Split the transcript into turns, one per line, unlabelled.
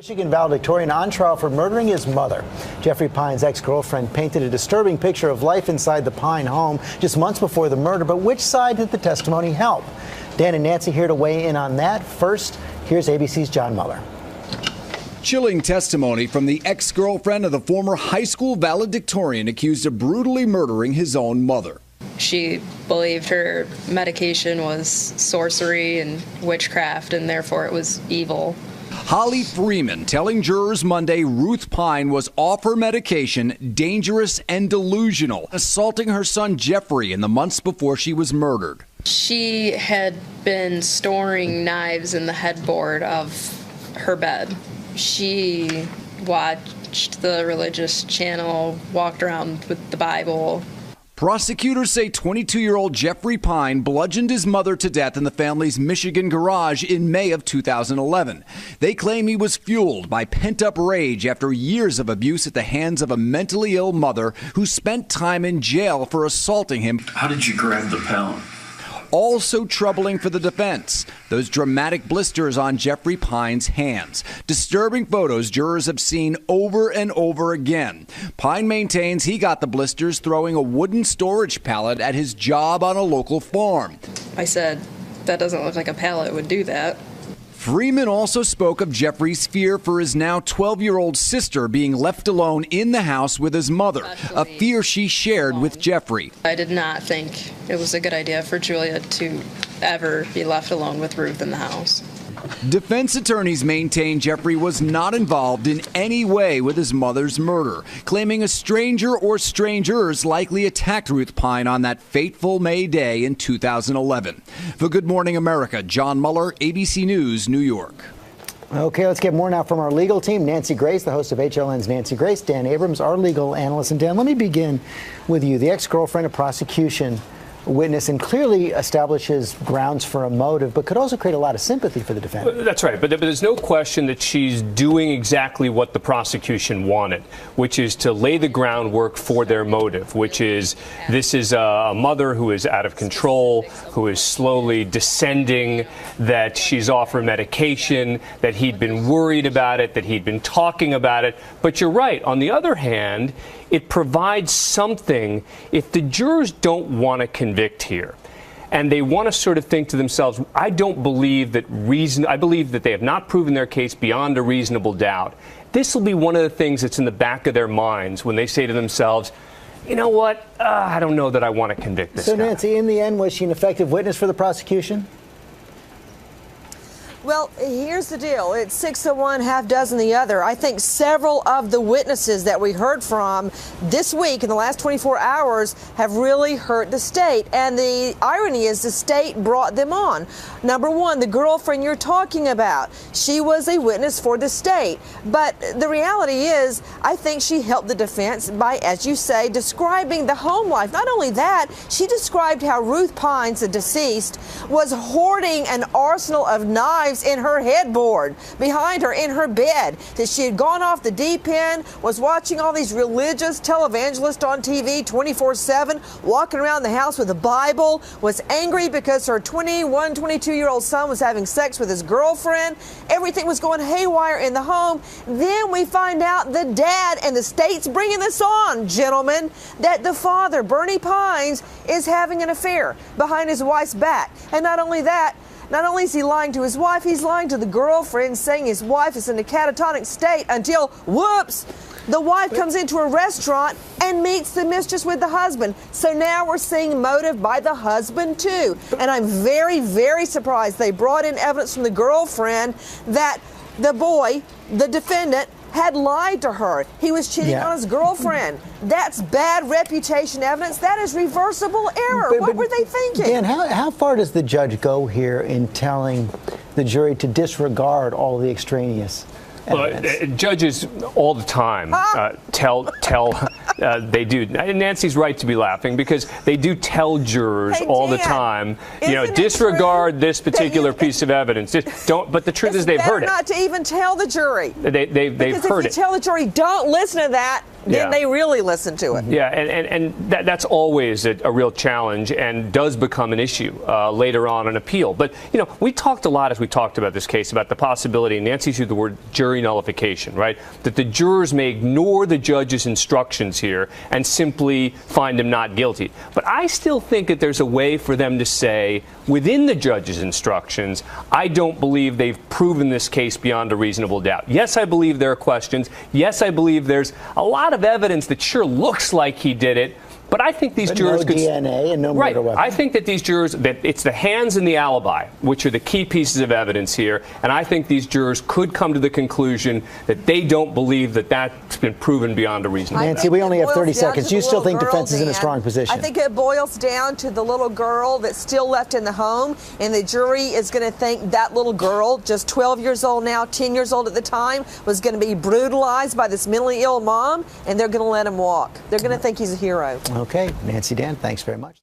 Michigan valedictorian on trial for murdering his mother. Jeffrey Pyne's ex-girlfriend painted a disturbing picture of life inside the Pyne home just months before the murder. But which side did the testimony help? Dan and Nancy here to weigh in on that. First, here's ABC's John Muller.
Chilling testimony from the ex-girlfriend of the former high school valedictorian accused of brutally murdering his own mother.
She believed her medication was sorcery and witchcraft, and therefore it was evil.
Holly Freeman telling jurors Monday Ruth Pyne was off her medication, dangerous and delusional, assaulting her son Jeffrey in the months before she was murdered.
She had been storing knives in the headboard of her bed. She watched the religious channel, walked around with the Bible.
Prosecutors say 22-year-old Jeffrey Pyne bludgeoned his mother to death in the family's Michigan garage in May of 2011. They claim he was fueled by pent-up rage after years of abuse at the hands of a mentally ill mother who spent time in jail for assaulting him.
How did you grab the pellet?
Also troubling for the defense, those dramatic blisters on Jeffrey Pyne's hands. Disturbing photos jurors have seen over and over again. Pyne maintains he got the blisters throwing a wooden storage pallet at his job on a local farm.
I said, that doesn't look like a pallet would do that.
Freeman also spoke of Jeffrey's fear for his now 12-year-old sister being left alone in the house with his mother, a fear she shared with Jeffrey.
I did not think it was a good idea for Julia to ever be left alone with Ruth in the house.
Defense attorneys maintain Jeffrey was not involved in any way with his mother's murder, claiming a stranger or strangers likely attacked Ruth Pyne on that fateful May day in 2011. For Good Morning America, John Muller, ABC News, New York.
Okay, let's get more now from our legal team. Nancy Grace, the host of HLN's Nancy Grace, Dan Abrams, our legal analyst. And Dan, let me begin with you. The ex-girlfriend of prosecution witness and clearly establishes grounds for a motive, but could also create a lot of sympathy for the defendant.
That's right. But there's no question that she's doing exactly what the prosecution wanted, which is to lay the groundwork for their motive, which is this is a mother who is out of control, who is slowly descending, that she's off her medication, that he'd been worried about it, that he'd been talking about it. But you're right. On the other hand, it provides something if the jurors don't want to convict here and they want to sort of think to themselves, I believe that they have not proven their case beyond a reasonable doubt. This will be one of the things that's in the back of their minds when they say to themselves, you know what, I don't know that I want to convict this guy.
So Nancy, in the end, was she an effective witness for the prosecution?
Well, here's the deal. It's 6 of one, half dozen the other. I think several of the witnesses that we heard from this week in the last 24 hours have really hurt the state. And the irony is the state brought them on. Number one, the girlfriend you're talking about, she was a witness for the state. But the reality is, I think she helped the defense by, as you say, describing the home life. Not only that, she described how Ruth Pyne, the deceased, was hoarding an arsenal of knives in her headboard behind her in her bed, that she had gone off the deep end, was watching all these religious televangelists on TV 24/7, walking around the house with a Bible, was angry because her 21, 22-year-old son was having sex with his girlfriend. Everything was going haywire in the home. Then we find out the dad, and the state's bringing this on, gentlemen, that the father, Bernie Pynes, is having an affair behind his wife's back. And not only that, not only is he lying to his wife, he's lying to the girlfriend, saying his wife is in a catatonic state until, whoops, the wife comes into a restaurant and meets the mistress with the husband. So now we're seeing motive by the husband, too. And I'm very, very surprised they brought in evidence from the girlfriend that the boy, the defendant, had lied to her. He was cheating on his girlfriend. That's bad reputation evidence. That is reversible error. What were they thinking?
Dan, how far does the judge go here in telling the jury to disregard all the extraneous evidence?
Well, judges all the time they do. Nancy's right to be laughing because they do tell jurors all the time, disregard this particular piece of evidence. Just don't. But the truth is, they've heard it.
Not to even tell the jury.
They've heard it.
Because if you tell the jury, don't listen to that, then they really listen to it.
Yeah, and that's always a real challenge and does become an issue later on in appeal. But, we talked a lot as we talked about this case about the possibility, and Nancy used the word jury nullification, right? That the jurors may ignore the judge's instructions here and simply find him not guilty. But I still think that there's a way for them to say, within the judge's instructions, I don't believe they've proven this case beyond a reasonable doubt. Yes, I believe there are questions. Yes, I believe there's a lot of evidence that sure looks like he did it. But I think these jurors
no DNA and no murder weapon.
I think that these jurors, that it's the hands and the alibi, which are the key pieces of evidence here. And I think these jurors could come to the conclusion that they don't believe that that's been proven beyond a reasonable doubt.
Nancy, we only have 30 seconds. You still think defense is in a strong position?
I think it boils down to the little girl that's still left in the home, and the jury is going to think that little girl, just 12 years old now, 10 years old at the time, was going to be brutalized by this mentally ill mom, and they're going to let him walk. They're going to think he's a hero.
Okay, Nancy, Dan, thanks very much.